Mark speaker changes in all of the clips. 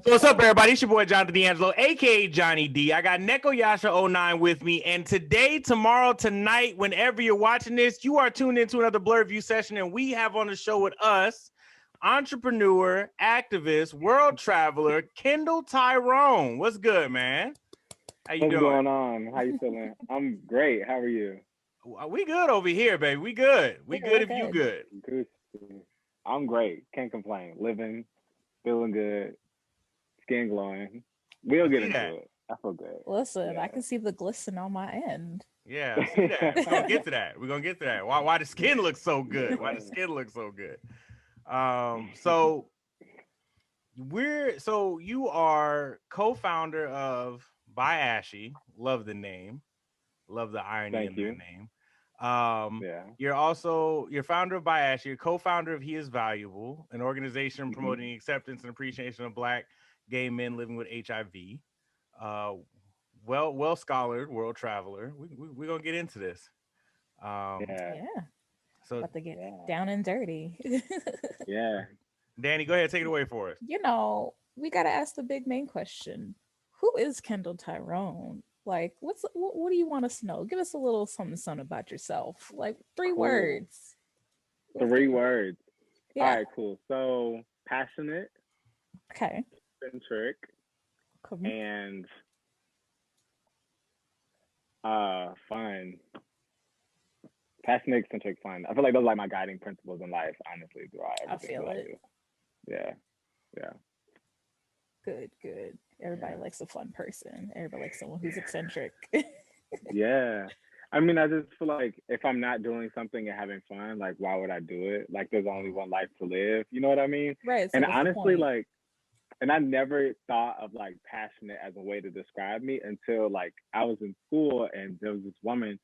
Speaker 1: So what's up, everybody? It's your boy Jonathan D'Angelo, aka Johnny D. I got Neko Yasha '09 with me, and today, tomorrow, tonight, whenever you're watching this, you are tuned into another Blurred View session, and we have on the show with us entrepreneur, activist, world traveler, Kendall Tyrone. What's good, man? How you
Speaker 2: What's
Speaker 1: doing?
Speaker 2: going on? How you feeling? I'm great. How are you?
Speaker 1: We good over here, baby. We good. We good if you good.
Speaker 2: Good. I'm great. Can't complain. Living, feeling good, skin glowing. We'll get into it. I feel good.
Speaker 3: Listen, I can see the glisten on my end.
Speaker 1: Yeah, I see that. We're gonna get to that. We're gonna get to that. Why the skin looks so good? Why the skin looks so good? So you are co-founder of Bye Ashi. Love the name. Love the irony
Speaker 2: Thank
Speaker 1: in
Speaker 2: you.
Speaker 1: the name.
Speaker 2: Yeah.
Speaker 1: You're founder of Bye Ashi. You're co-founder of He Is Valuable, an organization promoting acceptance and appreciation of Black gay men living with HIV. Well scholared world traveler. We're gonna get into this.
Speaker 2: Yeah.
Speaker 1: So
Speaker 3: About to get down and dirty.
Speaker 2: Yeah.
Speaker 1: Danny, go ahead, take it away for us.
Speaker 3: You know, we got to ask the big main question. Who is Kendall Tyrone? Like, what do you want us to know? Give us a little something about yourself. Like 3
Speaker 2: Cool.
Speaker 3: words.
Speaker 2: 3 words.
Speaker 3: Yeah.
Speaker 2: All right, cool. So passionate,
Speaker 3: Okay.
Speaker 2: eccentric,
Speaker 3: Cool.
Speaker 2: and fun. Passionate, eccentric, fun. I feel like those are like my guiding principles in life, honestly, throughout everything
Speaker 3: feel
Speaker 2: that I
Speaker 3: it.
Speaker 2: do. Yeah.
Speaker 3: Good. Everybody likes a fun person. Everybody likes someone who's eccentric.
Speaker 2: Yeah. I mean, I just feel like if I'm not doing something and having fun, like, why would I do it? Like, there's only one life to live. You know what I mean?
Speaker 3: Right. So
Speaker 2: And
Speaker 3: what's the
Speaker 2: honestly,
Speaker 3: point?
Speaker 2: like, and I never thought of like passionate as a way to describe me until like I was in school and there was this woman.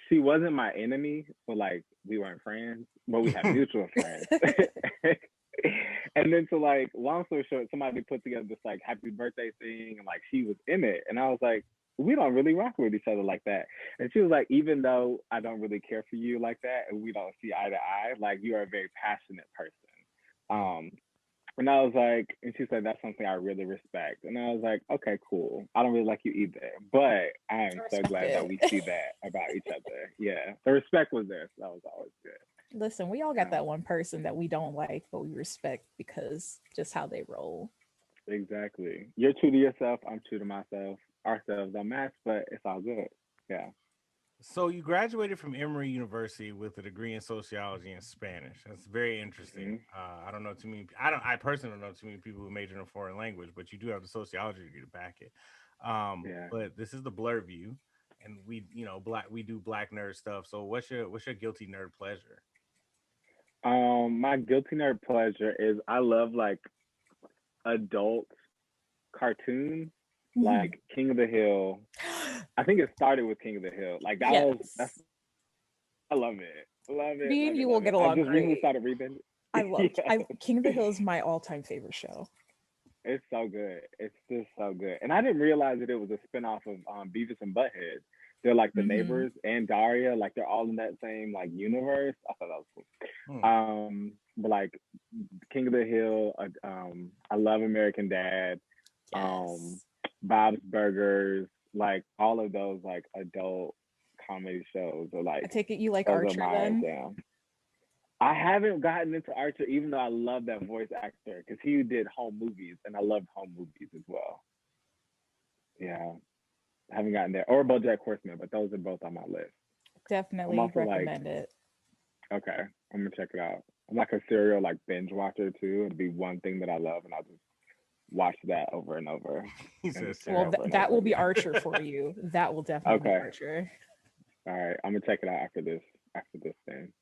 Speaker 2: She wasn't my enemy, but like we weren't friends, but we had mutual friends. And then so like long story short, somebody put together this like happy birthday thing and like she was in it. And I was like, we don't really rock with each other like that. And she was like, even though I don't really care for you like that and we don't see eye to eye, like you are a very passionate person. And I was like, and she said, that's something I really respect. And I was like, okay, cool. I don't really like you either, but I am so glad that we see that about each other. Yeah. The respect was there. So that was always good.
Speaker 3: Listen, we all got that one person that we don't like, but we respect because just how they roll.
Speaker 2: Exactly. You're true to yourself. I'm true to myself. Ourselves don't match, but it's all good. Yeah.
Speaker 1: So you graduated from Emory University with a degree in sociology and Spanish. That's very interesting. I don't know too many. I personally don't know too many people who major in a foreign language, but you do have the sociology degree to back it. But this is the Blurred View, and we do black nerd stuff. So what's your guilty nerd pleasure?
Speaker 2: My guilty nerd pleasure is I love like adult cartoons, like King of the Hill. I think it started with King of the Hill. Like that I love it. Love it.
Speaker 3: Me and you will get along
Speaker 2: I just recently
Speaker 3: great.
Speaker 2: started reading it.
Speaker 3: I love King of the Hill is my all-time favorite show.
Speaker 2: It's so good. It's just so good. And I didn't realize that it was a spinoff of Beavis and Butthead. They're like the neighbors and Daria, like they're all in that same like universe. I thought that was cool. But like King of the Hill, I love American Dad, Bob's Burgers, like all of those like adult comedy shows are like.
Speaker 3: I take it you like Archer then?
Speaker 2: Down. I haven't gotten into Archer, even though I love that voice actor because he did home movies, and I love home movies as well. Yeah, I haven't gotten there, or BoJack Horseman, but those are both on my list.
Speaker 3: Definitely recommend it.
Speaker 2: Okay, I'm gonna check it out. I'm like a serial like binge watcher too. It'd be one thing that I love, and I'll just watch that over and over.
Speaker 3: Well, that will be Archer for you. That will definitely be Archer.
Speaker 2: All right, I'm gonna check it out after this thing.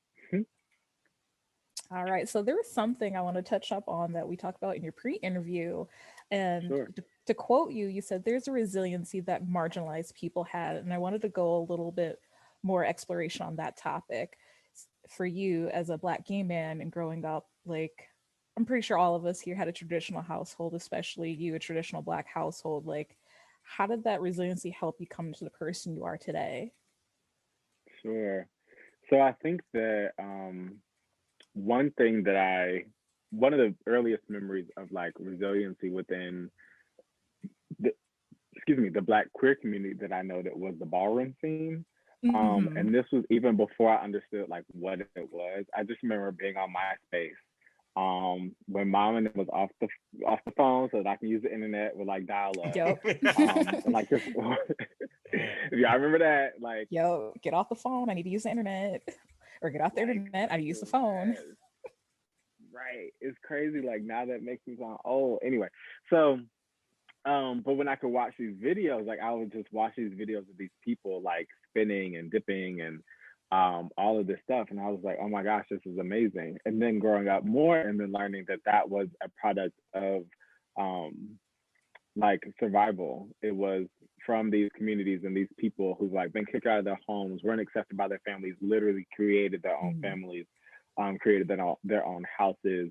Speaker 3: All right, so there was something I want to touch up on that we talked about in your pre-interview, and to quote you, you said there's a resiliency that marginalized people had, and I wanted to go a little bit more exploration on that topic. For you as a Black gay man and growing up, like I'm pretty sure all of us here had a traditional household, especially you, a traditional Black household. Like, how did that resiliency help you come to the person you are today?
Speaker 2: Sure. So I think that one thing that I one of the earliest memories of like resiliency within the, the Black queer community that I know that was the ballroom scene. And this was even before I understood like what it was. I just remember being on MySpace when mom and it was off the phone so that I can use the internet with like dial up.
Speaker 3: Yep.
Speaker 2: And like this, yeah, I remember that. Like,
Speaker 3: yo, get off the phone. I need to use the internet, or get off the internet. I need to use the phone.
Speaker 2: Right. It's crazy. Like now that makes me sound old. Anyway, so but when I could watch these videos, like I would just watch these videos of these people like spinning and dipping and all of this stuff. And I was like, oh my gosh, this is amazing. And then growing up more and then learning that that was a product of like survival. It was from these communities and these people who've like been kicked out of their homes, weren't accepted by their families, literally created their own families, created their own houses,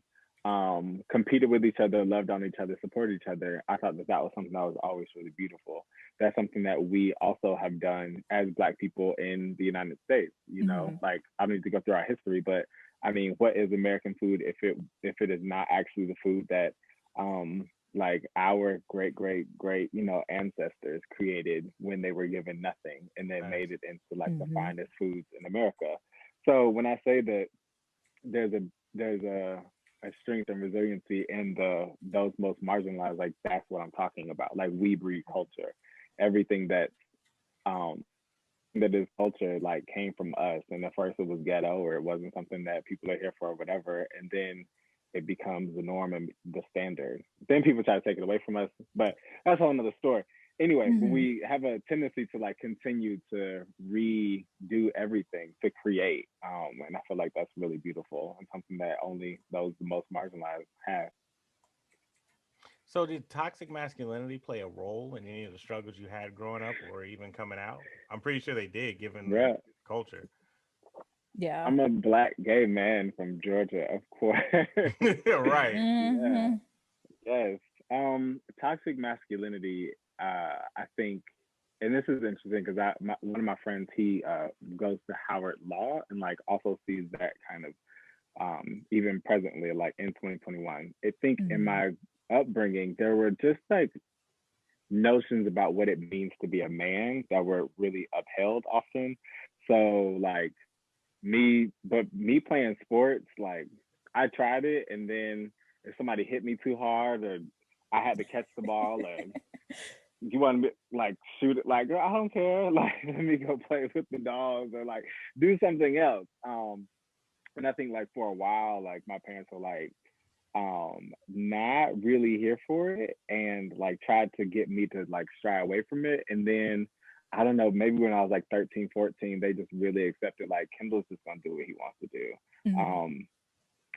Speaker 2: competed with each other, loved on each other, supported each other. I thought that that was something that was always really beautiful. That's something that we also have done as Black people in the United States. You know, like I don't need to go through our history, but I mean, what is American food if it is not actually the food that like our great ancestors created when they were given nothing and then made it into like the finest foods in America. So when I say that there's a strength and resiliency in those most marginalized, like that's what I'm talking about. Like we breed culture. Everything that is culture like came from us. And at first it was ghetto or it wasn't something that people are here for or whatever. And then it becomes the norm and the standard. Then people try to take it away from us, but that's a whole nother story. Anyway, we have a tendency to like continue to redo everything to create. And I feel like that's really beautiful and something that only those the most marginalized have.
Speaker 1: So did toxic masculinity play a role in any of the struggles you had growing up or even coming out? I'm pretty sure they did, given the
Speaker 2: Yeah.
Speaker 1: culture.
Speaker 3: Yeah.
Speaker 2: I'm a Black gay man from Georgia, of course.
Speaker 1: Right.
Speaker 2: Yeah. Yes. Toxic masculinity, I think, and this is interesting because one of my friends, he goes to Howard Law and like also sees that kind of even presently, like in 2021. I think in my upbringing, there were just like notions about what it means to be a man that were really upheld often. So like me playing sports, like I tried it and then if somebody hit me too hard or I had to catch the ball or you want to like shoot it, like girl, I don't care, like let me go play with the dogs or like do something else. And I think like for a while, like my parents were like not really here for it and like tried to get me to like shy away from it. And then I don't know, maybe when I was like 13, 14, they just really accepted like Kendall's just gonna do what he wants to do.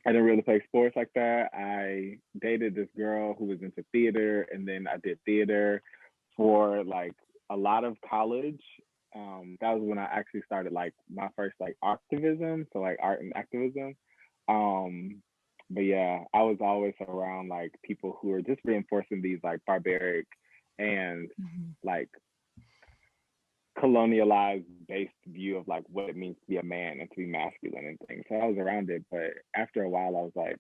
Speaker 2: I didn't really play sports like that. I dated this girl who was into theater, and then I did theater for like a lot of college. That was when I actually started like my first like activism, so like art and activism. But yeah, I was always around like people who were just reinforcing these like barbaric and like colonialized based view of like what it means to be a man and to be masculine and things. So I was around it, but after a while I was like,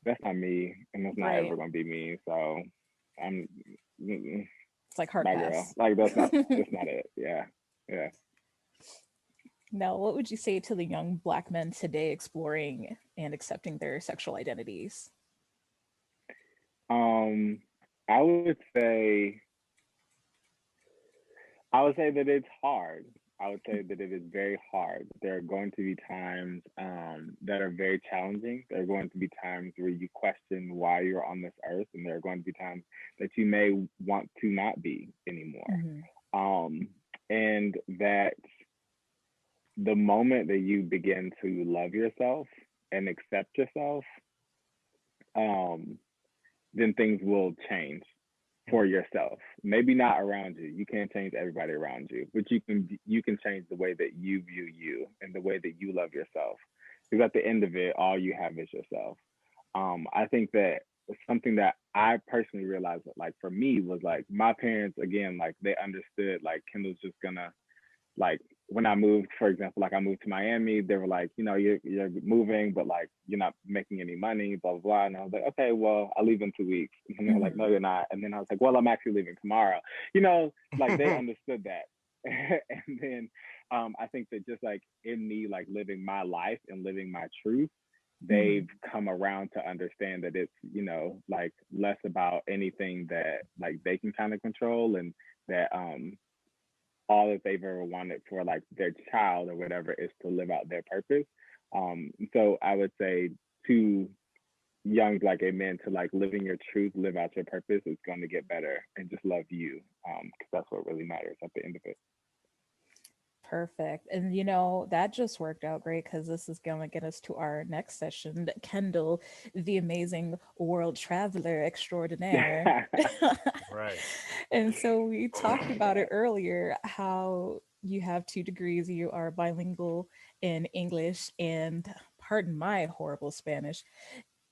Speaker 2: that's not me and that's not ever gonna be me. So I'm
Speaker 3: it's like hard
Speaker 2: my
Speaker 3: pass.
Speaker 2: girl. Like that's not it. Yeah. Yeah.
Speaker 3: Now, what would you say to the young Black men today exploring and accepting their sexual identities?
Speaker 2: I would say that it's hard. I would say that it is very hard. There are going to be times that are very challenging. There are going to be times where you question why you're on this earth, and there are going to be times that you may want to not be anymore. And that the moment that you begin to love yourself and accept yourself, then things will change for yourself. Maybe not around you. You can't change everybody around you, but you can change the way that you view you and the way that you love yourself. Because at the end of it, all you have is yourself. I think that something that I personally realized, like for me, was like my parents again, like they understood like Kendall's just gonna like when I moved, for example, like I moved to Miami, they were like, you know, you're moving, but like you're not making any money, blah, blah, blah. And I was like, okay, well, I'll leave in 2 weeks. And they were like, no, you're not. And then I was like, well, I'm actually leaving tomorrow. You know, like they understood that. And then I think that just like in me, like living my life and living my truth, they've come around to understand that it's, you know, like less about anything that like they can kind of control, and that all that they've ever wanted for like their child or whatever is to live out their purpose. So I would say to young Black gay men, to like living your truth, live out your purpose is going to get better, and just love you, because that's what really matters at the end of it.
Speaker 3: Perfect. And you know, that just worked out great because this is going to get us to our next session. Kendall, the amazing world traveler extraordinaire.
Speaker 1: Right.
Speaker 3: And so we talked about it earlier, how you have 2 degrees, you are bilingual in English and, pardon my horrible Spanish,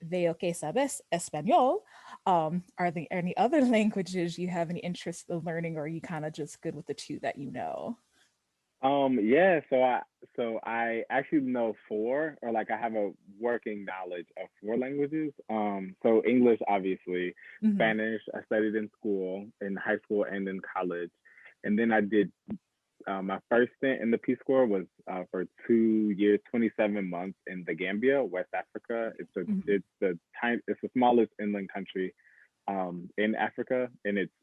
Speaker 3: veo que sabes español. Are there any other languages you have any interest in learning, or are you kind of just good with the 2 that you know?
Speaker 2: Yeah, so I actually know 4, or like I have a working knowledge of 4 languages. So English, obviously, Spanish, I studied in school, in high school and in college. And then I did my first stint in the Peace Corps was for 2 years, 27 months in the Gambia, West Africa. It's the smallest inland country in Africa, and it's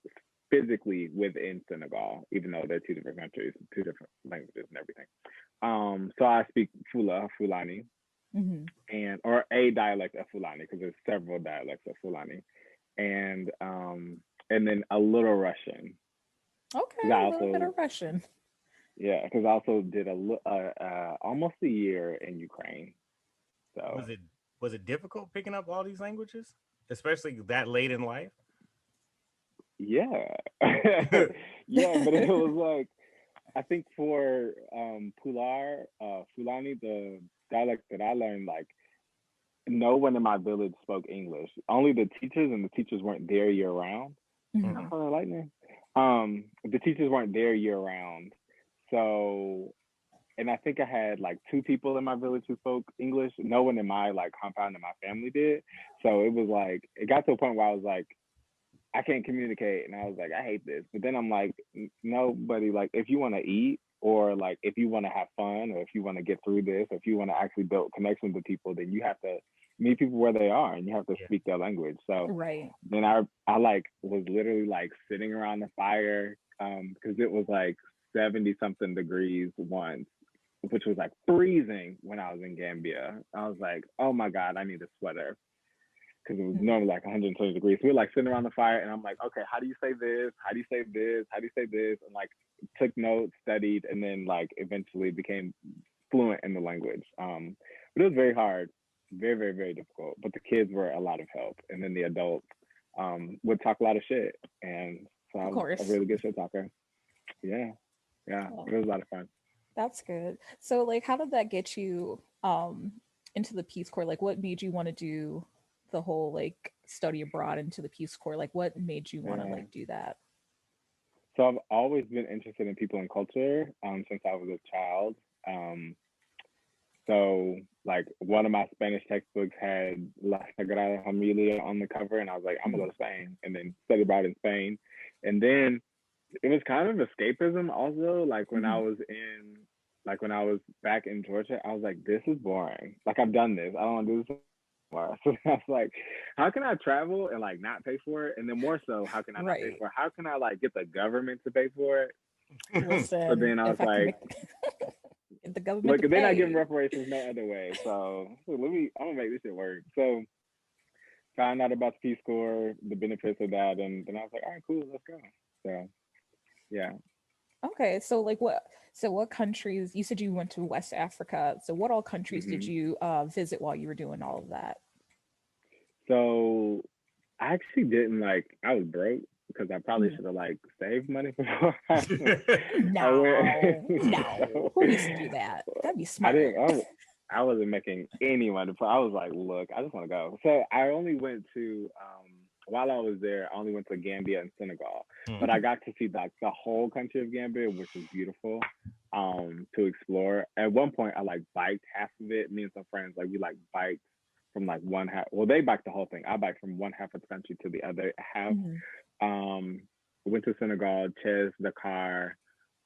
Speaker 2: physically within Senegal, even though they're 2 different countries, 2 different languages and everything. So I speak Fulani, or a dialect of Fulani, because there's several dialects of Fulani, and then a little Russian.
Speaker 3: Okay, a little bit of Russian.
Speaker 2: Yeah, because I also did almost a year in Ukraine. So
Speaker 1: was it difficult picking up all these languages, especially that late in life?
Speaker 2: Yeah. Yeah, but it was like, I think for Fulani, the dialect that I learned, like no one in my village spoke English. Only the teachers, and the teachers weren't there year round. Lightning. The teachers weren't there year round. So, and I think I had like 2 people in my village who spoke English. No one in my like compound in my family did. So it was like, it got to a point where I was like, I can't communicate. And I was like, I hate this. But then I'm like, nobody, like, if you want to eat, or like, if you want to have fun, or if you want to get through this, or if you want to actually build connections with people, then you have to meet people where they are, and you have to speak their language. So then I like was literally like sitting around the fire, because it was like 70 something degrees once, which was like freezing when I was in Gambia. I was like, oh my God, I need a sweater, because it was normally like 120 degrees. We were like sitting around the fire, and I'm like, okay, how do you say this? How do you say this? How do you say this? And like took notes, studied, and then like eventually became fluent in the language. But it was very hard, very, very, very difficult. But the kids were a lot of help. And then the adults would talk a lot of shit. And so I was a really good shit talker. Yeah. Yeah. It was a lot of fun.
Speaker 3: That's good. So like, how did that get you into the Peace Corps? Like, what made you want to do the whole like study abroad into the Peace Corps? Like, what made you want to like do that?
Speaker 2: So I've always been interested in people and culture since I was a child. So like one of my Spanish textbooks had La Sagrada Familia on the cover, and I was like, I'm gonna go to Spain, and then study abroad in Spain. And then it was kind of escapism also. Like when I was back in Georgia, I was like, this is boring. Like I've done this. I don't want to do this anymore. So I was like, how can I travel and like not pay for it? And then more so, how can I not pay for it? How can I like get the government to pay for it?
Speaker 3: Listen,
Speaker 2: so then I was like,
Speaker 3: the government.
Speaker 2: Look, they're not giving reparations no other way. So I'm gonna make this shit work. So found out about the Peace Corps, the benefits of that, and then I was like, all right, cool, let's go. So yeah.
Speaker 3: Okay, so like what countries, you said you went to West Africa, so what all countries did you visit while you were doing all of that?
Speaker 2: So I actually didn't, like, I was broke because I probably should have like saved money before.
Speaker 3: No, who needs to do that? That'd be smart.
Speaker 2: I wasn't making any money, but I was like, look, I just want to go. So I only went to while I was there, I only went to Gambia and Senegal, but
Speaker 1: Mm.
Speaker 2: I got to see like the whole country of Gambia, which was beautiful to explore. At one point, I like biked half of it. Me and some friends, like we like biked from like one half. Well, they biked the whole thing. I biked from one half of the country to the other half.
Speaker 3: Mhm.
Speaker 2: Went to Senegal, Ches, Dakar.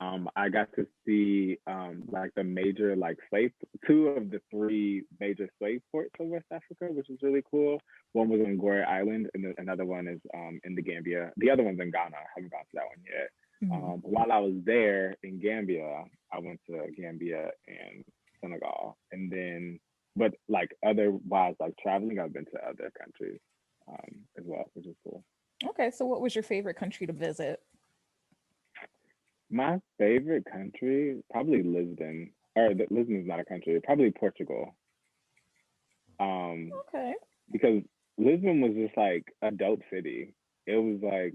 Speaker 2: I got to see like the major like slave, two of the three major slave ports of West Africa, which was really cool. One was on Gorée Island, and another one is in the Gambia. The other one's in Ghana. I haven't gone to that one yet.
Speaker 3: Mhm.
Speaker 2: While I was there in Gambia, I went to Gambia and Senegal, and then, but like otherwise, like traveling, I've been to other countries as well, which is cool.
Speaker 3: Okay, so what was your favorite country to visit?
Speaker 2: My favorite country, probably Lisbon. Or Lisbon is not a country. Probably Portugal. Um,
Speaker 3: Okay.
Speaker 2: because Lisbon was just like a dope city. It was like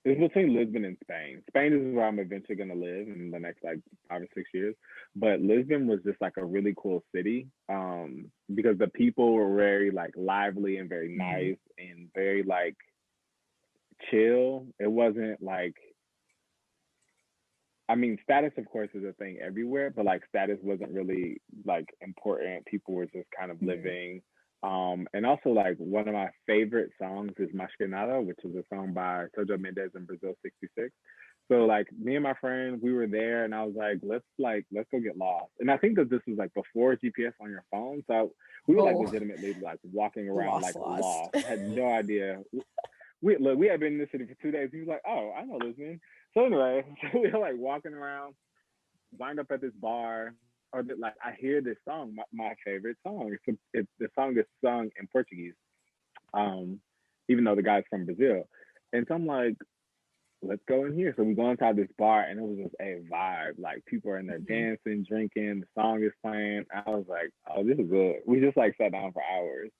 Speaker 2: it was between Lisbon and Spain. Spain is where I'm eventually gonna live in the next like 5 or 6 years. But Lisbon was just like a really cool city. Because the people were very like lively and very
Speaker 3: Mhm.
Speaker 2: nice and very like chill. It wasn't like, I mean, status, of course, is a thing everywhere, but like status wasn't really like important. People were just kind of
Speaker 3: Mhm.
Speaker 2: living. And also, like, one of my favorite songs is Masculinity, which is a song by Sergio Mendes in Brazil 66. So, like, me and my friend, we were there, and I was like, let's go get lost. And I think that this was like before GPS on your phone. So we were like
Speaker 3: Oh,
Speaker 2: legitimately like walking around
Speaker 3: lost,
Speaker 2: like
Speaker 3: lost.
Speaker 2: lost, had no idea. We had been in this city for 2 days. He was like, "Oh, I know this man." So anyway, so we were like walking around, wind up at this bar, or like I hear this song, my favorite song. The song is sung in Portuguese, um, even though the guy's from Brazil. And so I'm like, let's go in here. So we go inside this bar, and it was just a vibe. Like people are in there
Speaker 3: Mhm.
Speaker 2: dancing, drinking. The song is playing. I was like, oh, this is good. We just like sat down for hours,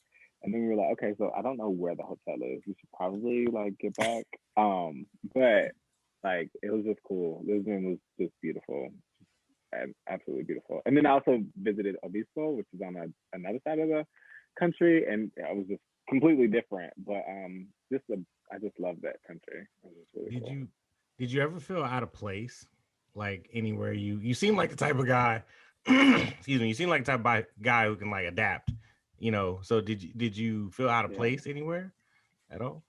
Speaker 2: and then we were like, okay, so I don't know where the hotel is. We should probably like get back. But like it was just cool. Lisbon was just beautiful, and absolutely beautiful. And then I also visited Obispo, which is on another side of the country, and it was just completely different. But I just love that country. It was just really
Speaker 1: Did
Speaker 2: cool.
Speaker 1: you did you ever feel out of place? Like anywhere you seem like the type of guy, excuse me, you seem like the type of guy who can like adapt, you know. So did you feel out of
Speaker 2: Yeah.
Speaker 1: place anywhere at all?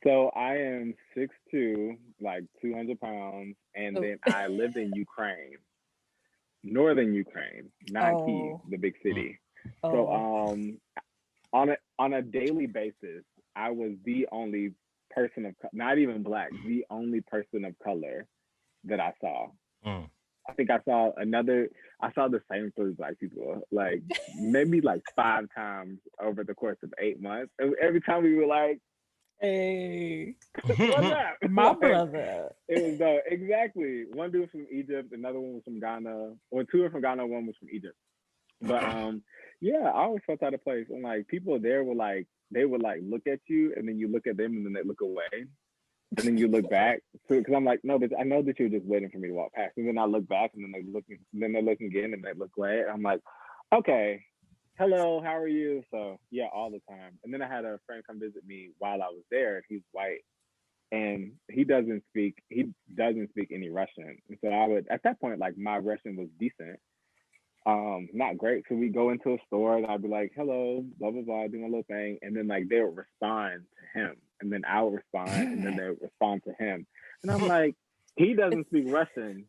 Speaker 2: So I am 6'2", like 200 pounds, and
Speaker 3: Oh,
Speaker 2: then I lived in Ukraine, northern Ukraine, not Kiev,
Speaker 3: oh,
Speaker 2: the big
Speaker 1: Mm.
Speaker 2: city. So
Speaker 3: oh.
Speaker 2: on a daily basis, I was the only person of not even black, the only person of color that I saw.
Speaker 1: Mm.
Speaker 2: I think I saw the same three black people, like maybe like 5 times over the course of 8 months. And every time we were like,
Speaker 3: Hey,
Speaker 2: what's up?
Speaker 3: my
Speaker 2: Like,
Speaker 3: brother.
Speaker 2: it was dope. Exactly. One dude from Egypt, another one was from Ghana, or two were from Ghana, one was from Egypt. But yeah, I always felt out of place. And like people there were like, they would like look at you, and then you look at them, and then they look away, and then you look back. So because I'm like, no, but I know that you're just waiting for me to walk past. And then I look back, and then they look again, and they look away. And I'm like, okay, hello, how are you? So yeah, all the time. And then I had a friend come visit me while I was there, and he's white, and he doesn't speak any Russian. And so I would, at that point, like my Russian was decent, not great. So we go into a store, and I'd be like, hello, blah blah blah, doing a little thing, and then like they would respond to him, and then I would respond, and then they would respond to him, and I'm like, he
Speaker 3: It's
Speaker 2: doesn't speak Russian.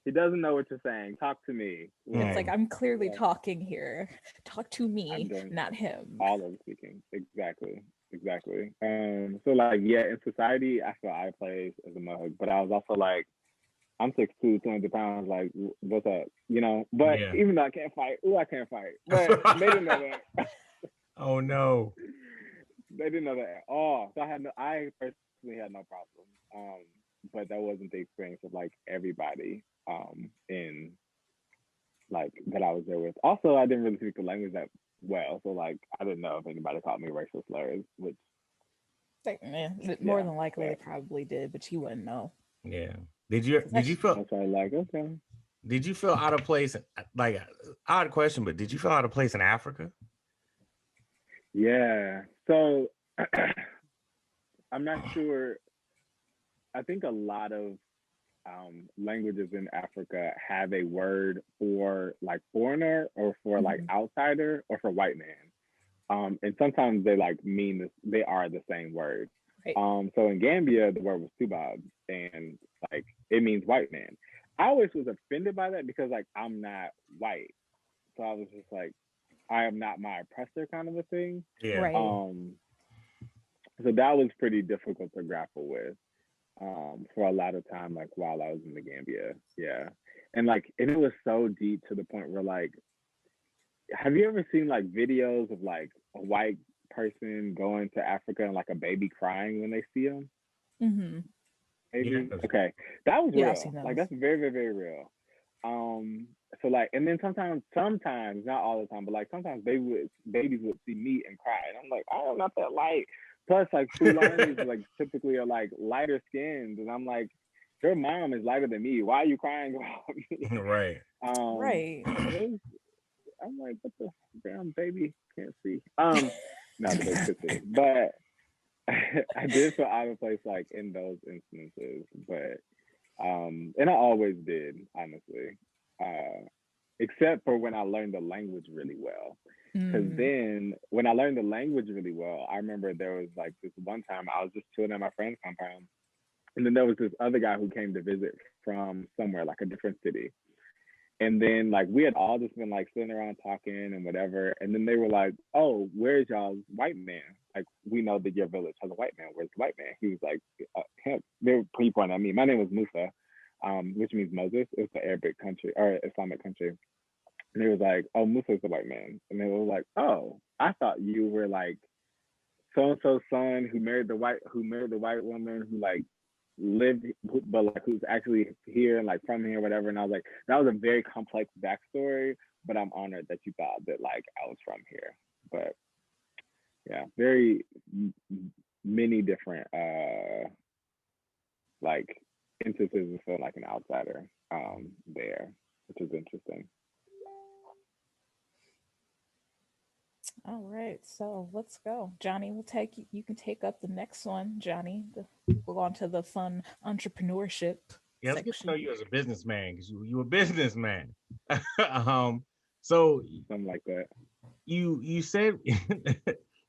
Speaker 2: He doesn't know what you're saying. Talk to me.
Speaker 3: it's like
Speaker 1: Mm.
Speaker 2: Like,
Speaker 3: I'm clearly
Speaker 2: yeah,
Speaker 3: talking here. Talk to
Speaker 2: I'm
Speaker 3: me,
Speaker 2: doing
Speaker 3: not him.
Speaker 2: all of the speaking. Exactly. Exactly. So like, yeah, in society, I feel out of place as a mug, but I was also like, I'm 6'2", 200 pounds. Like, what's up? You know. But
Speaker 1: Yeah.
Speaker 2: even though I can't fight, I can't fight. But they didn't know that.
Speaker 1: Oh no.
Speaker 2: They didn't know that at all. So I personally had no problem. But that wasn't the experience of like everybody in like that I was there with. Also, I didn't really speak the language that well, so like I didn't know if anybody called me racial slurs. Which,
Speaker 3: Like, more
Speaker 2: yeah,
Speaker 3: than likely they
Speaker 2: but
Speaker 3: probably did, but you wouldn't know.
Speaker 1: Yeah. Did you
Speaker 3: It's
Speaker 1: did you
Speaker 3: actually,
Speaker 1: feel
Speaker 2: that's why like, okay.
Speaker 1: did you feel out of place? Like odd question, but did you feel out of place in Africa?
Speaker 2: Yeah. So I'm not sure. I think a lot of languages in Africa have a word for like foreigner or for like
Speaker 3: Mm-hmm.
Speaker 2: outsider or for white man. And sometimes they like mean this, they are the same word.
Speaker 3: Right.
Speaker 2: So in Gambia, the word was tubab, and like it means white man. I always was offended by that because like I'm not white, so I was just like, I am not my oppressor kind of a thing.
Speaker 1: Yeah.
Speaker 3: Right.
Speaker 2: Um, so that was pretty difficult to grapple with for a lot of time, like while I was in the Gambia. Yeah. And it was so deep to the point where like, have you ever seen like videos of like a white person going to Africa and like a baby crying when they see them?
Speaker 3: Mm-hmm.
Speaker 1: Yeah.
Speaker 2: Maybe. Okay. That was
Speaker 3: Yeah, I've seen
Speaker 2: real. Like
Speaker 3: those.
Speaker 2: that's very, very, very real. So like, and then sometimes, not all the time, but like sometimes babies would see me and cry, and I'm like, I am not that light. Plus, like Fulanis like typically are like lighter skinned, and I'm like, your mom is lighter than me. Why are you crying about me?
Speaker 1: Right.
Speaker 3: Right.
Speaker 2: It was, I'm like, what the damn baby can't see. No, the baby could see, but I did feel out of place like in those instances, but and I always did, honestly. Except for when I learned the language really well. Because
Speaker 3: Mm.
Speaker 2: then when I learned the language really well, I remember there was like this one time I was just chilling at my friend's compound. And then there was this other guy who came to visit from somewhere, like a different city. And then like we had all just been like sitting around talking and whatever. And then they were like, "Oh, where's y'all's white man? Like we know that your village has a white man. Where's the white man?" He was like, him. They were pointing at me. My name was Musa, which means Moses. It's the Arabic country or Islamic country. And he was like, "Oh, Musa's the white man." And they were like, "Oh, I thought you were like so and so's son who married the white woman who like lived but like who's actually here and like from here, whatever." And I was like, that was a very complex backstory, but I'm honored that you thought that like I was from here. But yeah, very many different like instances of feeling like an outsider there, which is interesting.
Speaker 3: All right, so let's go. Johnny, we'll take you. You can take up the next one, Johnny. We'll go on to the fun entrepreneurship
Speaker 1: Yeah, let's get to know
Speaker 3: section.
Speaker 1: you as a businessman because you a businessman. um, so
Speaker 2: Something like that.
Speaker 1: you said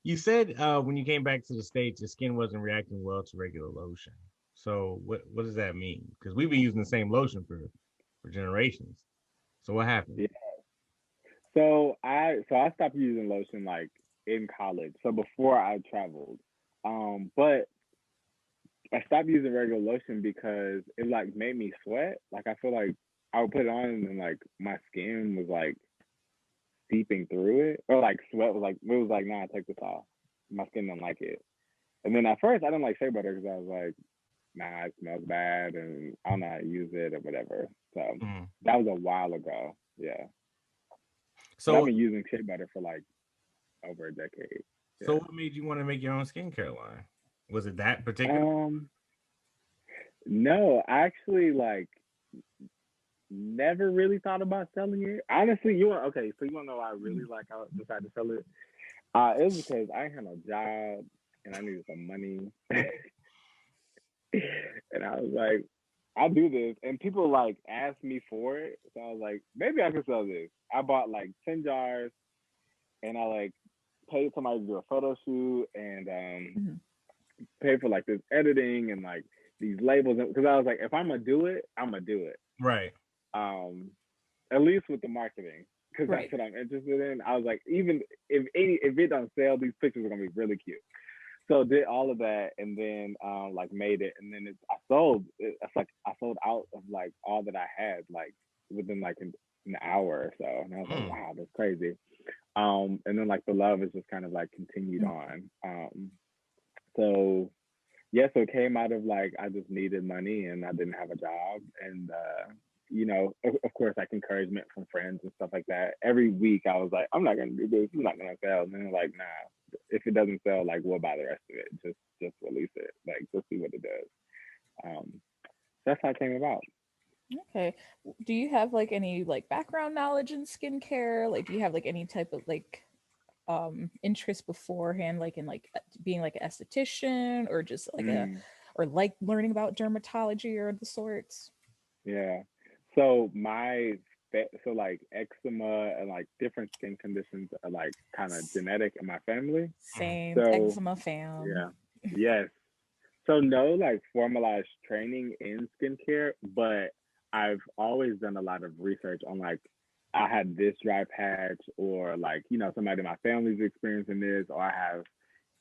Speaker 1: you said when you came back to the States, your skin wasn't reacting well to regular lotion. So what does that mean? Because we've been using the same lotion for generations. So what happened?
Speaker 2: Yeah. So I stopped using lotion like in college. So before I traveled. But I stopped using regular lotion because it like made me sweat. Like I feel like I would put it on and like my skin was like seeping through it. Or like sweat was like it was like, nah, take this off. My skin didn't like it. And then at first I didn't like shea butter because I was like, nah, it smells bad and I don't know how to use it or whatever. So
Speaker 1: Mm.
Speaker 2: that was a while ago. Yeah. But I've
Speaker 1: So
Speaker 2: been using shea butter for like over a decade.
Speaker 1: so
Speaker 2: Yeah.
Speaker 1: what made you want to make your own skincare line? Was it that particular?
Speaker 2: Um, no, I actually like never really thought about selling it. Honestly, you want okay, so you wanna know why I really like I decided to sell it? It was because I had no job and I needed some money. And I was like, I'll do this. And people like asked me for it. So I was like, maybe I can sell this. I bought like 10 jars and I like paid somebody to do a photo shoot and
Speaker 3: Mhm.
Speaker 2: paid for like this editing and like these labels because I was like, if I'm gonna do it, I'm gonna do it.
Speaker 1: Right.
Speaker 2: Um, at least with the marketing because that's
Speaker 3: Right.
Speaker 2: what I'm interested in. I was like, even if it don't sell, these pictures are gonna be really cute. So did all of that and then like made it and then I sold. It's like I sold out of like all that I had like within like an hour or so, and I was like,
Speaker 1: Mm.
Speaker 2: wow, that's crazy. And then like the love has just kind of like continued
Speaker 3: Mm.
Speaker 2: on. So yeah, so it came out of like I just needed money and I didn't have a job, and of course, like encouragement from friends and stuff like that. Every week, I was like, I'm not gonna do this. I'm not gonna sell. And then like, nah, if it doesn't sell, like we'll buy the rest of it. Just release it. Like just see what it does. Um, that's how it came about.
Speaker 3: Okay. Do you have like any like background knowledge in skincare? Like, do you have like any type of like interest beforehand, like in like being like an esthetician, or just like or like learning about dermatology or the sorts?
Speaker 2: Yeah. So like eczema and like different skin conditions are like kind of genetic in my family.
Speaker 3: Same,
Speaker 2: So
Speaker 3: eczema fam.
Speaker 2: yeah. Yes. So no like formalized training in skincare, but I've always done a lot of research on like I had this dry patch, or like, you know, somebody in my family's experiencing this, or I have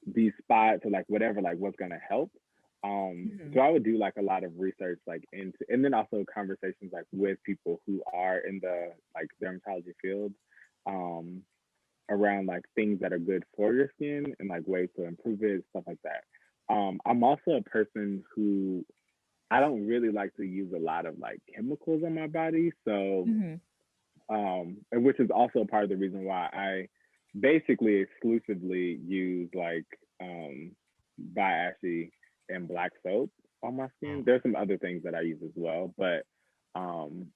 Speaker 2: these spots, or like whatever, like what's gonna help. So I would do like a lot of research like into, and then also conversations like with people who are in the like dermatology field, um, around like things that are good for your skin and like ways to improve it, stuff like that. I'm also a person who I don't really like to use a lot of like chemicals on my body. So and which is also a part of the reason why I basically exclusively use like Bye Ashi and black soap on my skin. There's some other things that I use as well, but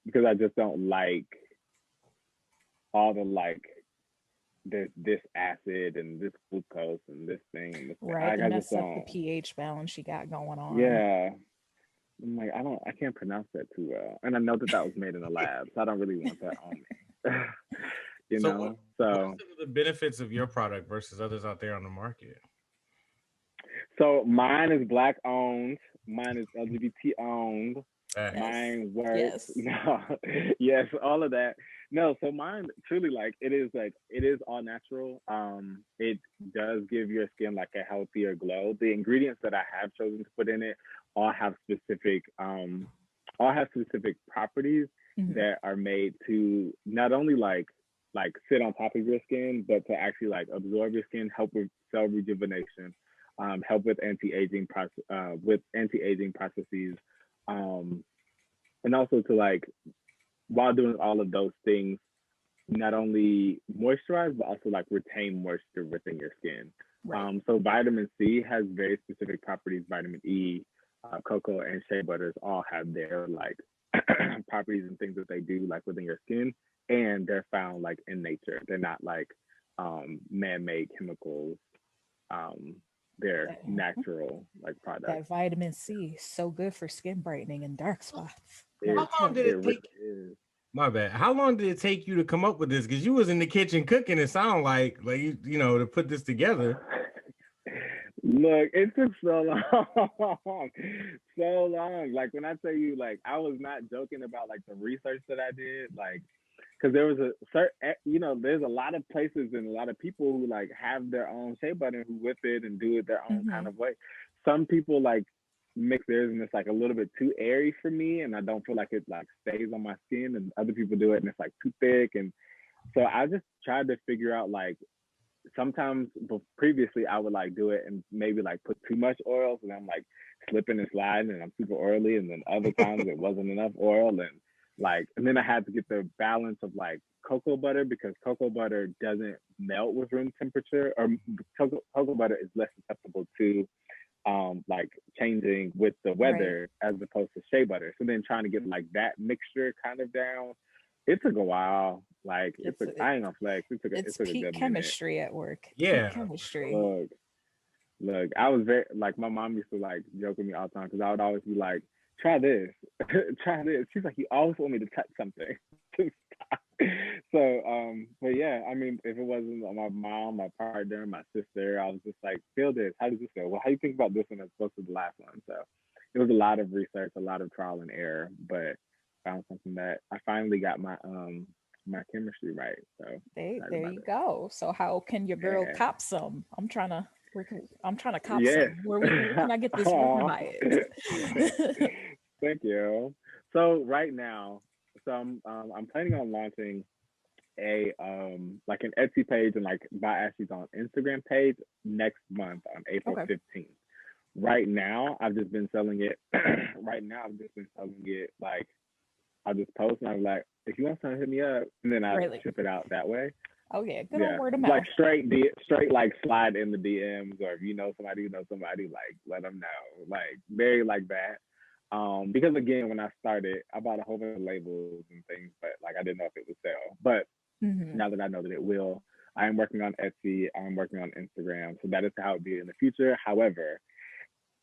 Speaker 2: because I just don't like all the like there's this acid and this glucose and this thing and this thing.
Speaker 3: Right, to
Speaker 2: I just
Speaker 3: mess up the
Speaker 2: don't.
Speaker 3: pH balance she got going on.
Speaker 2: Yeah, I'm like I can't pronounce that too well, and I know that was made in a lab, so I don't really want that on me. You
Speaker 1: So
Speaker 2: know,
Speaker 1: what are
Speaker 2: so
Speaker 1: some of the benefits of your product versus others out there on the market?
Speaker 2: so mine is black owned, mine is LGBT owned,
Speaker 3: Yes.
Speaker 2: mine works.
Speaker 3: Yes.
Speaker 2: No, yes, all of that. No, so mine truly like it is all natural. It does give your skin like a healthier glow. The ingredients that I have chosen to put in it all have specific properties that are made to not only like sit on top of your skin, but to actually like absorb your skin, help with cell rejuvenation, help with anti-aging processes, um, and also to like while doing all of those things, not only moisturize but also like retain moisture within your skin.
Speaker 3: Right.
Speaker 2: So vitamin C has very specific properties. Vitamin E, cocoa, and shea butters all have their like properties and things that they do like within your skin, and they're found like in nature. They're not like man-made chemicals. Um, they're natural like products.
Speaker 3: That vitamin C is so good for skin brightening and dark spots.
Speaker 1: How long did it take? My bad. How long did it take you to come up with this? Because you was in the kitchen cooking. It sounded like you know to put this together.
Speaker 2: Look, it took so long, so long. Like when I tell you, like I was not joking about like the research that I did, like because there was a certain, you know, there's a lot of places and a lot of people who like have their own shea butter who whip it and do it their own kind of way. Some people like mix theirs and it's like a little bit too airy for me, and I don't feel like it like stays on my skin. And other people do it and it's like too thick, and so I just tried to figure out like sometimes previously I would like do it and maybe like put too much oil, and I'm like slipping and sliding and I'm super oily, and then other times it wasn't enough oil, and then I had to get the balance of like cocoa butter, because cocoa butter doesn't melt with room temperature, or cocoa butter is less susceptible to like changing with the weather as opposed to shea butter. So then trying to get like that mixture kind of down, it took a while. Like I ain't gonna flex. It took a good
Speaker 3: chemistry
Speaker 2: minute.
Speaker 3: at work.
Speaker 1: Yeah.
Speaker 3: Peak chemistry.
Speaker 2: Look, I was very like my mom used to like joke with me all the time because I would always be like, try this, try this. She's like, you always want me to touch something. So but yeah, I mean, if it wasn't my mom, my partner, my sister, I was just like, feel this. How does this feel? Well, how do you think about this one as opposed to the last one? So it was a lot of research, a lot of trial and error, but found something that I finally got my chemistry right. So
Speaker 3: there you go. So how can your girl cop some? I'm trying to cop some. Where can I get this? Where can I buy it?
Speaker 2: Thank you. So right now, I'm planning on launching a like an Etsy page and like Bye Ashi's on Instagram page next month on April 15th. Right now, I've just been selling it. Like I'll just post and I'm like, if you want something, hit me up, and then I ship it out that way.
Speaker 3: Oh yeah, good old word of mouth.
Speaker 2: Like straight like slide in the DMs, or if you know somebody who knows somebody, like let them know. Like very like that. Because again, when I started, I bought a whole bunch of labels and things, but like I didn't know if it would sell. But now that I know that it will, I am working on Etsy. I'm working on Instagram. So that is how it will be in the future. However,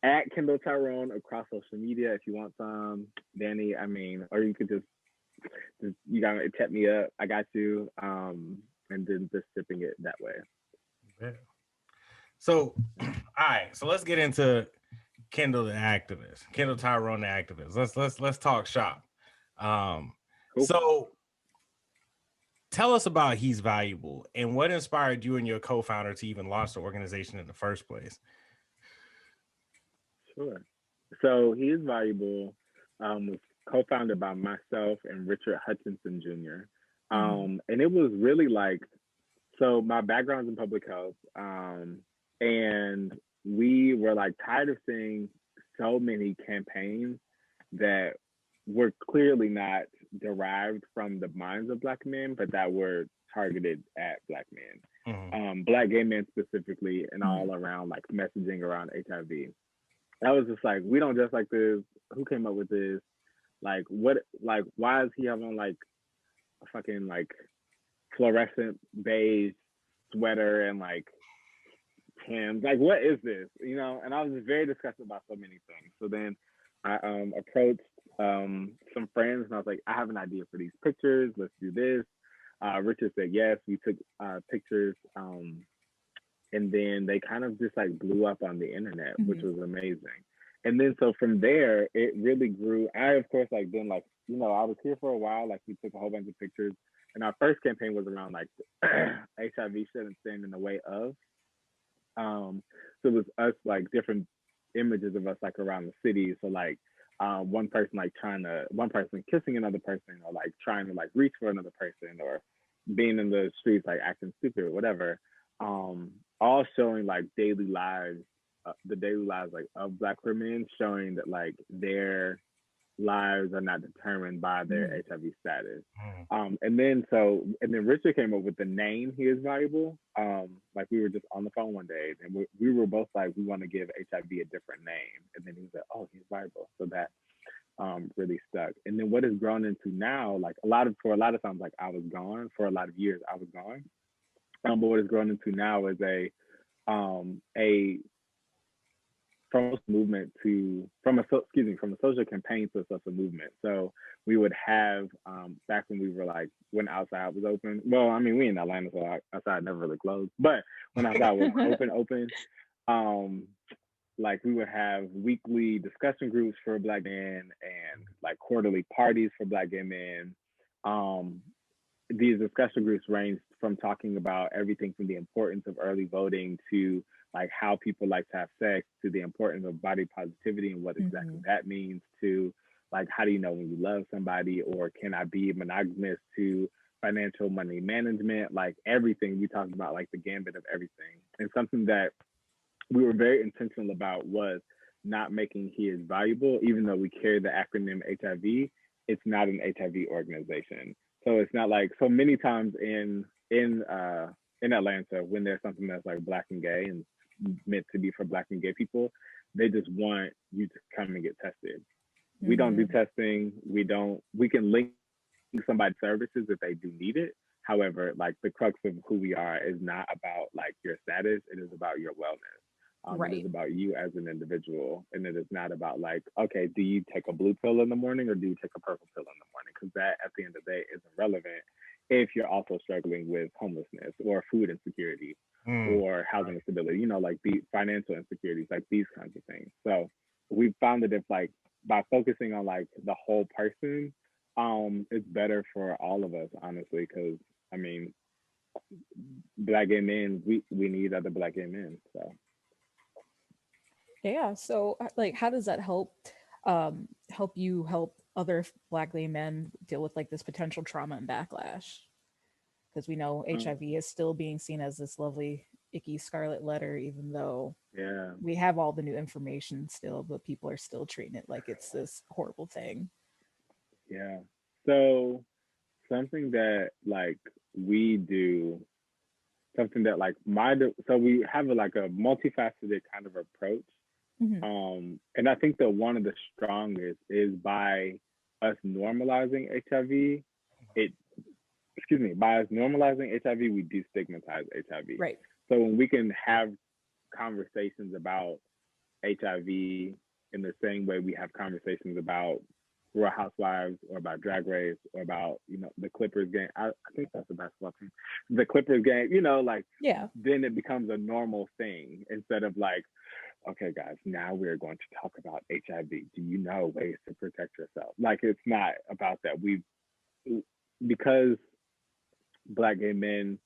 Speaker 2: at Kendall Tyrone across social media, if you want some, Danny, I mean, or you could just you gotta tap me up. I got you. And then just shipping it that way.
Speaker 1: Yeah. So, all right. So let's get into Kendall the activist, Kendall Tyrone the activist. Let's talk shop. Cool. So tell us about He's Valuable and what inspired you and your co-founder to even launch the organization in the first place.
Speaker 2: Sure. So He Is Valuable was co-founded by myself and Richard Hutchinson Jr. And it was really like, so my background's in public health, and we were like tired of seeing so many campaigns that were clearly not derived from the minds of Black men, but that were targeted at Black men, Black gay men specifically, and all around like messaging around HIV. I was just like, we don't dress like this. Who came up with this? Like, what? Like, why is he having like a fucking like fluorescent beige sweater and like Tim's? Like, what is this? You know? And I was just very disgusted about so many things. So then I approached some friends and I was like, I have an idea for these pictures. Let's do this. Richard said yes. We took pictures. And then they kind of just like blew up on the internet, which was amazing. And then so from there, it really grew. I, of course, like then like, you know, I was here for a while. Like we took a whole bunch of pictures. And our first campaign was around like HIV shouldn't stand in the way of. So it was us like different images of us like around the city. So like one person kissing another person, or like trying to like reach for another person, or being in the streets like acting stupid or whatever. All showing like daily lives, the daily lives like of Black women, showing that like their lives are not determined by their HIV status. And then Richard came up with the name He Is Valuable. Like we were just on the phone one day and we were both like, we want to give HIV a different name. And then he was like, oh, He's Valuable. So that really stuck. And then what has grown into now, like for a lot of times, like I was gone for a lot of years, I was gone. But what has grown into now is a from a social campaign to a social movement. So we would have back when we were like when outside was open. Well, I mean we in Atlanta, so outside never really closed. But when outside was open, like we would have weekly discussion groups for Black men and like quarterly parties for Black gay men. These discussion groups ranged from talking about everything from the importance of early voting to like how people like to have sex, to the importance of body positivity and what exactly that means, to like how do you know when you love somebody, or can I be monogamous, to financial money management, like everything. We talked about like the gambit of everything. And something that we were very intentional about was not making He Is Valuable, even though we carry the acronym HIV, it's not an HIV organization. So it's not like, so many times in Atlanta, when there's something that's like Black and gay and meant to be for Black and gay people, they just want you to come and get tested. We don't do testing. We can link somebody's services if they do need it. However, like the crux of who we are is not about like your status. It is about your wellness. Right. It is about you as an individual, and it is not about like, okay, do you take a blue pill in the morning or do you take a purple pill in the morning? Because that, at the end of the day, isn't relevant if you're also struggling with homelessness or food insecurity or housing instability, you know, like the financial insecurities, like these kinds of things. So we found that if like by focusing on like the whole person, it's better for all of us, honestly, because I mean, Black gay men, we need other Black gay men. So.
Speaker 3: Yeah. So like, how does that help you help other Black gay men deal with like this potential trauma and backlash? Because we know HIV is still being seen as this lovely, icky scarlet letter, even though we have all the new information still, but people are still treating it like it's this horrible thing.
Speaker 2: Yeah. So something that like we do, something that like so we have like a multifaceted kind of approach. And I think that one of the strongest is by us normalizing HIV, it by us normalizing HIV, we destigmatize HIV.
Speaker 3: Right.
Speaker 2: So when we can have conversations about HIV in the same way we have conversations about Real Housewives or about Drag Race or about, the Clippers game. I think that's the basketball team. The Clippers game,
Speaker 3: Yeah.
Speaker 2: then it becomes a normal thing instead of like, okay, guys, now we're going to talk about HIV. Do you know ways to protect yourself? Like, it's not about that. Because Black gay men,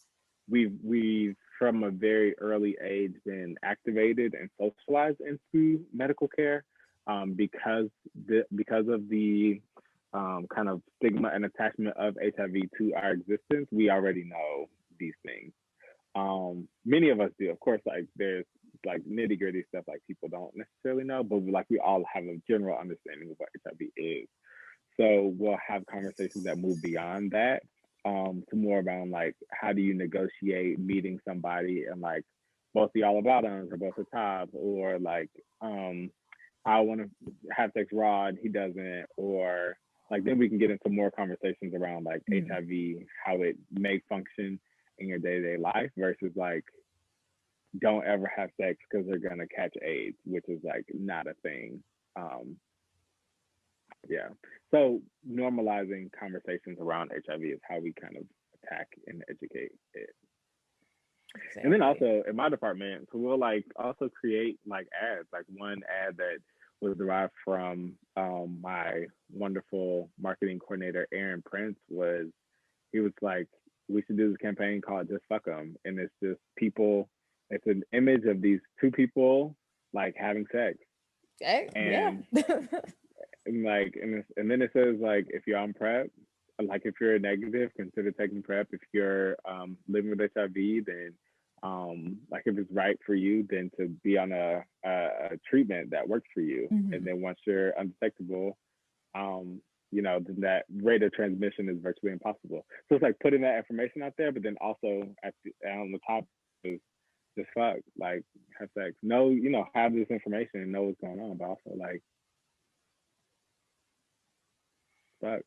Speaker 2: we've from a very early age been activated and socialized into medical care, because of the kind of stigma and attachment of HIV to our existence. We already know these things. Many of us do, of course. Like, there's like nitty gritty stuff like people don't necessarily know, but like we all have a general understanding of what HIV is. So we'll have conversations that move beyond that, to more around like, how do you negotiate meeting somebody and like both the all about or both the top, or like, I want to have sex raw and he doesn't, or like, then we can get into more conversations around like HIV, how it may function in your day-to-day life versus like, don't ever have sex because they're gonna catch AIDS, which is like not a thing. Yeah. So normalizing conversations around HIV is how we kind of attack and educate it. Exactly. And then also in my department, so we'll like also create like ads. Like one ad that was derived from my wonderful marketing coordinator, Aaron Prince, he was like, we should do this campaign called Just Fuck 'Em. And it's just people, it's an image of these two people like having sex. And like, and then it says like, if you're on PrEP, like if you're negative, consider taking PrEP. If you're living with HIV, then like if it's right for you, then to be on a treatment that works for you. And then once you're undetectable, then that rate of transmission is virtually impossible. So it's like putting that information out there, but then also on the top is just fuck, like have sex. Know, have this information and know what's going on, but also like fuck.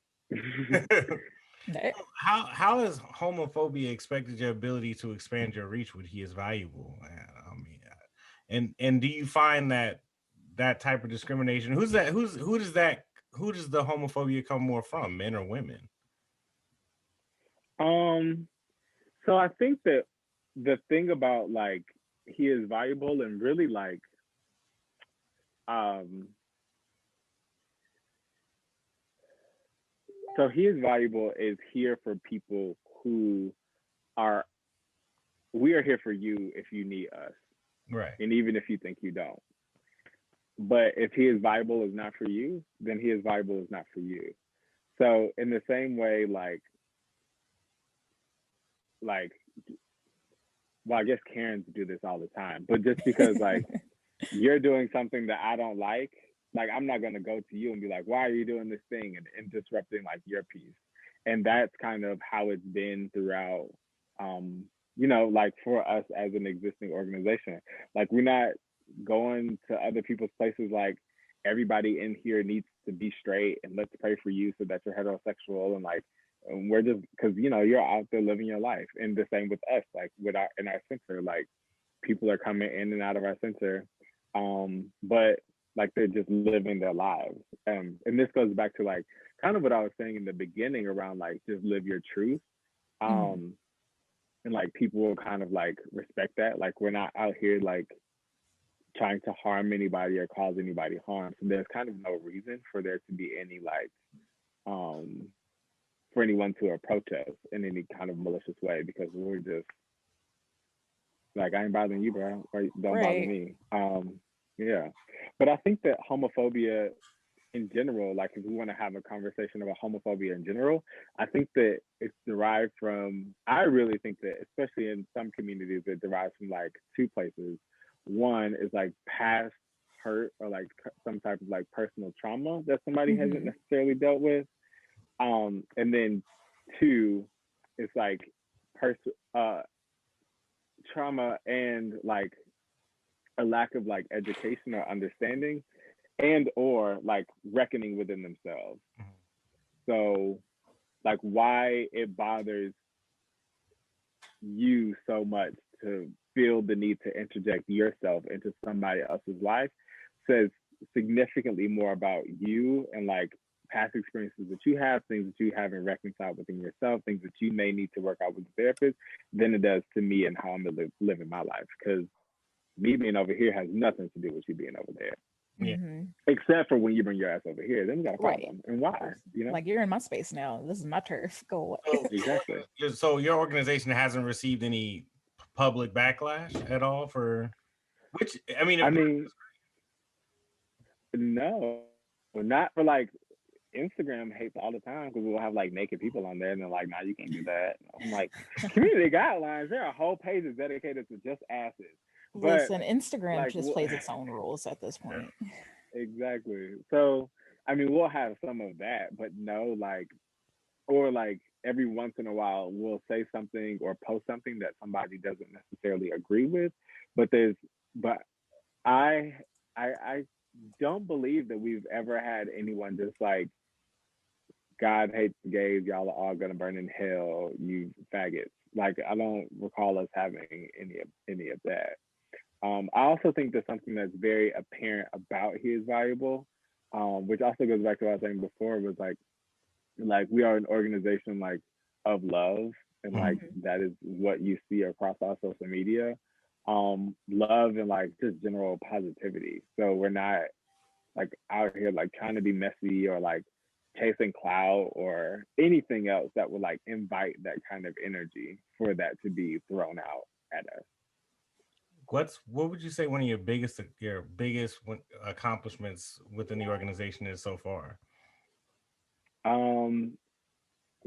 Speaker 1: How has homophobia expected your ability to expand your reach when he is valuable? I mean, and do you find that type of discrimination? Who does the homophobia come more from, men or women?
Speaker 2: So I think that the thing about like he is valuable and really like so he is valuable is here for people who we are here for you if you need us.
Speaker 1: Right.
Speaker 2: And even if you think you don't. But if he is valuable is not for you, then he is valuable is not for you. So in the same way, well, I guess Karens do this all the time, but just because like you're doing something that I don't like I'm not going to go to you and be like, why are you doing this thing and disrupting like your piece? And that's kind of how it's been throughout, like for us as an existing organization. Like we're not going to other people's places like everybody in here needs to be straight and let's pray for you so that you're heterosexual, and we're just because you're out there living your life. And the same with us, like in our center, like people are coming in and out of our center, but like they're just living their lives. And this goes back to like kind of what I was saying in the beginning around like just live your truth. And like people will kind of like respect that. Like we're not out here like trying to harm anybody or cause anybody harm. So there's kind of no reason for there to be any like for anyone to approach us in any kind of malicious way, because we're just like, I ain't bothering you, bro. Or don't bother me. Yeah. But I think that homophobia in general, like if we want to have a conversation about homophobia in general, I think that it's derived from, I really think that especially in some communities, it derives from like two places. One is like past hurt or like some type of like personal trauma that somebody hasn't necessarily dealt with. And then two, it's like trauma and like a lack of like education or understanding and or like reckoning within themselves. So like why it bothers you so much to feel the need to interject yourself into somebody else's life says significantly more about you and like past experiences that you have, things that you haven't reconciled within yourself, things that you may need to work out with the therapist, than it does to me and how I'm living my life. Because me being over here has nothing to do with you being over there.
Speaker 1: Yeah.
Speaker 2: Except for when you bring your ass over here, then we got a problem.
Speaker 3: Right.
Speaker 2: And why? You know,
Speaker 3: like you're in my space now. This is my turf. Go away.
Speaker 1: So,
Speaker 2: exactly.
Speaker 1: So your organization hasn't received any public backlash at all for which I mean
Speaker 2: no, not for like Instagram hates all the time because we'll have like naked people on there and they're like, nah, you can't do that. I'm like, community guidelines, there are whole pages dedicated to just asses. But
Speaker 3: listen, Instagram
Speaker 2: like,
Speaker 3: just plays its own rules at this point.
Speaker 2: Exactly. So I mean, we'll have some of that, but no, like, or like every once in a while we'll say something or post something that somebody doesn't necessarily agree with, but I I don't believe that we've ever had anyone just like, God hates gays, y'all are all gonna burn in hell, you faggots. Like, I don't recall us having any of that. I also think that something that's very apparent about He Is Valuable, which also goes back to what I was saying before, was like we are an organization like of love, and like that is what you see across our social media. Love and like just general positivity. So we're not like out here like trying to be messy or like chasing clout or anything else that would like invite that kind of energy for that to be thrown out at us.
Speaker 1: what would you say one of your biggest accomplishments within the organization is so far?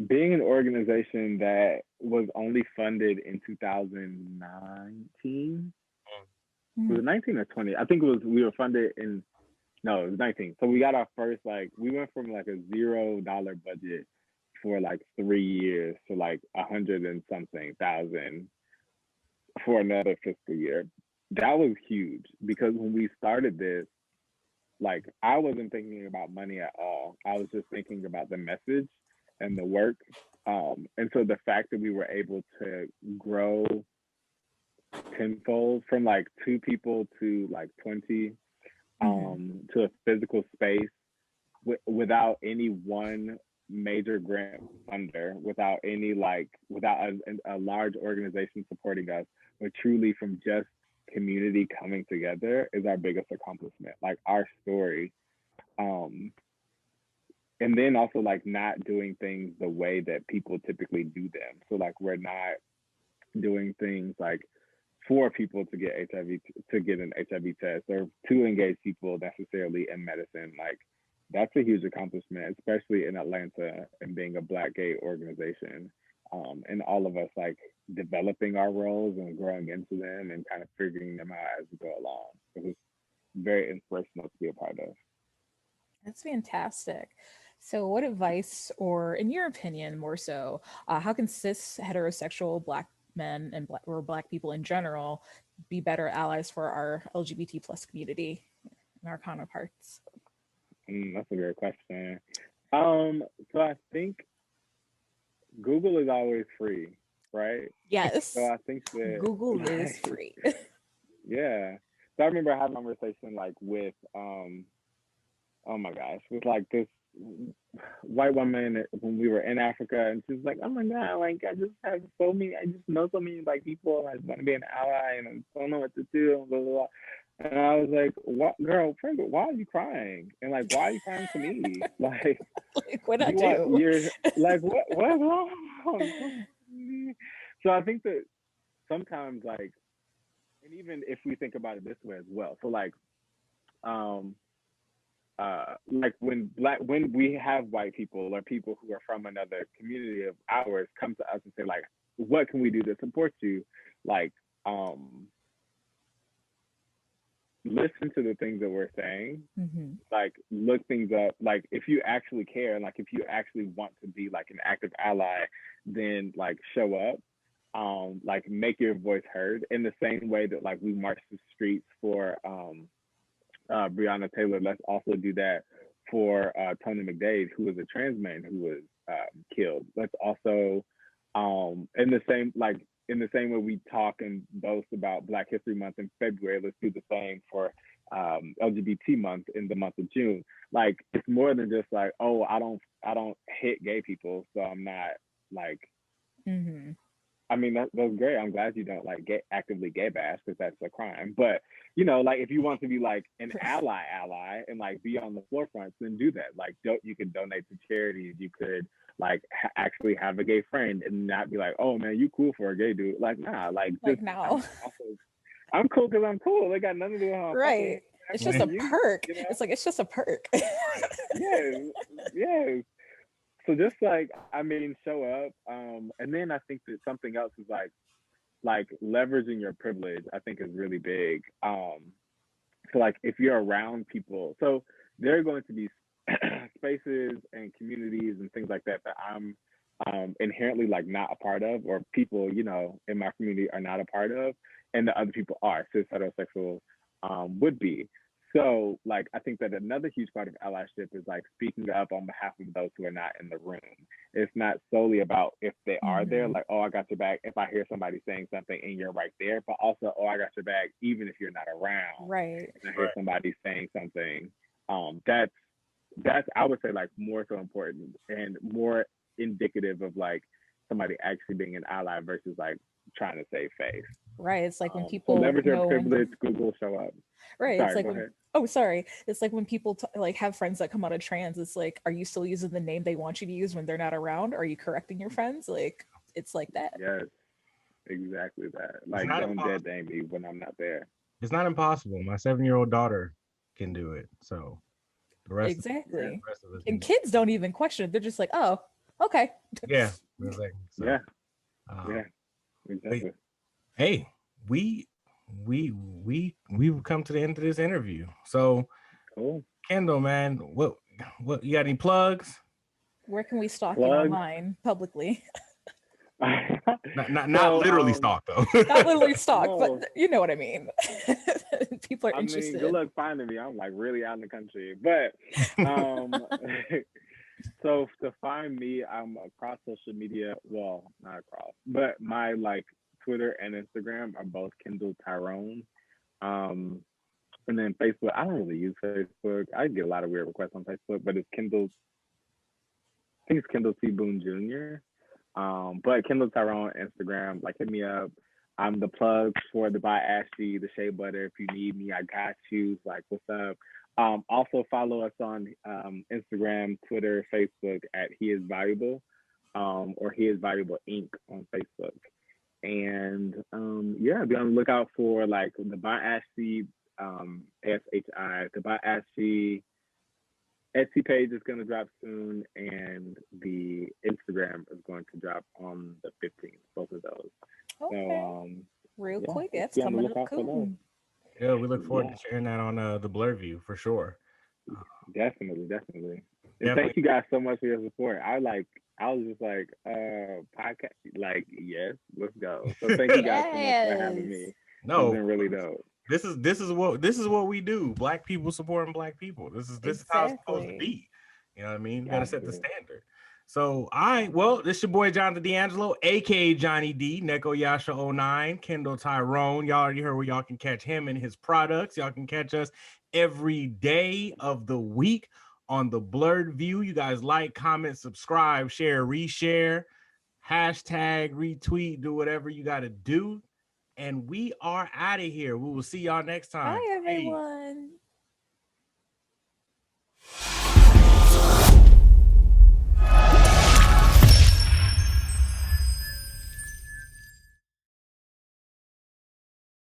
Speaker 2: Being an organization that was only funded in 2019. Was it 19 or 20? I think we were funded in, no, it was 19. So we got our first, like, we went from like a $0 budget for like 3 years to like 100 and something thousand for another fiscal year. That was huge because when we started this, like, I wasn't thinking about money at all. I was just thinking about the message and the work. And so the fact that we were able to grow tenfold from like 2 people to like 20, to a physical space without any one major grant funder, without a large organization supporting us, but truly from just community coming together is our biggest accomplishment. Like, our story. And then also like not doing things the way that people typically do them. So like we're not doing things like for people to get HIV, to get an HIV test, or to engage people necessarily in medicine. Like, that's a huge accomplishment, especially in Atlanta and being a Black gay organization. And all of us like developing our roles and growing into them and kind of figuring them out as we go along. It was very inspirational to be a part of.
Speaker 3: That's fantastic. So, what advice, or in your opinion, more so, how can cis heterosexual Black men and Black people in general be better allies for our LGBT plus community and our counterparts?
Speaker 2: That's a great question. So I think Google is always free, right?
Speaker 3: Yes.
Speaker 2: So I think that
Speaker 3: Google is free.
Speaker 2: Yeah. So I remember having a conversation like with oh my gosh, with like this white woman when we were in Africa, and she's like, oh my god, like I just know so many like people, I just want to be an ally and I don't know what to do, blah blah blah. And I was like, what, girl, first, why are you crying? And like, why are you crying to me? Like
Speaker 3: what I do?
Speaker 2: You're like, what's wrong? So I think that sometimes, like, and even if we think about it this way as well, so like when we have white people or people who are from another community of ours come to us and say like, what can we do to support you? Like, listen to the things that we're saying, like look things up. Like, if you actually care, like if you actually want to be like an active ally, then like show up, like make your voice heard in the same way that like we march the streets for Breonna Taylor. Let's also do that for Tony McDade, who was a trans man who was killed. Let's also in the same, like, in the same way we talk and boast about Black History Month in February, let's do the same for LGBT month in the month of June. Like, it's more than just like, oh, I don't hit gay people, so I'm not like.
Speaker 3: Mm-hmm.
Speaker 2: I mean, that's great. I'm glad you don't like get actively gay bash, because that's a crime. But you know, like, if you want to be like an ally and like be on the forefront, then do that. Like, you could donate to charities. You could like actually have a gay friend and not be like, oh man, you cool for a gay dude. Like, nah, like
Speaker 3: no.
Speaker 2: I'm cool because I'm cool. They got nothing to do with how I'm
Speaker 3: right.
Speaker 2: fucking.
Speaker 3: It's just a perk. You know? It's like, it's just a perk.
Speaker 2: yes. So just like, I mean, show up. And then I think that something else is like leveraging your privilege, I think, is really big. So like, if you're around people, so there are going to be spaces and communities and things like that I'm inherently like not a part of, or people, you know, in my community are not a part of, and the other people are cis heterosexual would be. So like, I think that another huge part of allyship is like speaking up on behalf of those who are not in the room. It's not solely about if they are there, like, oh, I got your back if I hear somebody saying something and you're right there, but also, oh, I got your back even if you're not around.
Speaker 3: Right.
Speaker 2: And I hear somebody saying something. That's I would say like more so important and more indicative of like somebody actually being an ally versus like trying to save face.
Speaker 3: Right. It's like when people
Speaker 2: leverage your privilege, Google show up.
Speaker 3: Right.
Speaker 2: Sorry,
Speaker 3: it's like it's like when people like have friends that come out of trans. It's like, are you still using the name they want you to use when they're not around? Are you correcting your friends? Like, it's like that.
Speaker 2: Yes, exactly that. Like, don't dead name me when I'm not there.
Speaker 1: It's not impossible. My 7-year-old daughter can do it. So the rest
Speaker 3: exactly.
Speaker 1: The rest of us
Speaker 3: and kids don't even question it. They're just like, oh, okay.
Speaker 1: Yeah. Exactly. So,
Speaker 2: yeah. Exactly.
Speaker 1: Hey, we've come to the end of this interview. So
Speaker 2: cool.
Speaker 1: Kendall, man, what you got any plugs?
Speaker 3: Where can we stalk you online publicly?
Speaker 1: not literally stalk though.
Speaker 3: Not literally stalk, but you know what I mean. People are interested.
Speaker 2: Mean, good luck finding me. I'm like really out in the country, but so to find me, I'm across social media. Well, not across, but my like Twitter and Instagram are both Kendall Tyrone. And then Facebook, I don't really use Facebook. I get a lot of weird requests on Facebook, but it's Kendall. I think it's Kendall T. Boone Jr. But Kendall Tyrone Instagram, like, hit me up. I'm the plug for the Bye Ashi, the shea butter. If you need me, I got you. Like, what's up? Also follow us on Instagram, Twitter, Facebook at He Is Valuable, or He Is Valuable Inc. on Facebook. And be on the lookout for like the Bye Ashi, SHI, the Bye Ashi Etsy page is going to drop soon, and the Instagram is going to drop on the 15th. Both of those.
Speaker 3: Okay.
Speaker 2: So,
Speaker 3: real quick, that's coming up cool.
Speaker 1: Yeah, we look forward to sharing that on the Blur View for sure.
Speaker 2: Definitely. And thank you guys so much for your support. I was just like, podcast, like, yes, let's go. So thank you guys so much for having me.
Speaker 1: No,
Speaker 2: it's been really dope.
Speaker 1: This is what we do. Black people supporting Black people. This is how it's supposed to be. You know what I mean? You gotta set the standard. So this your boy Jonathan D'Angelo, aka Johnny D, Neko Yasha 09, Kendall Tyrone. Y'all already heard where y'all can catch him and his products. Y'all can catch us every day of the week on the Blurred View. You guys like, comment, subscribe, share, reshare, hashtag, retweet, do whatever you gotta do. And we are out of here. We will see y'all next time.
Speaker 3: Bye, everyone.
Speaker 1: Hey.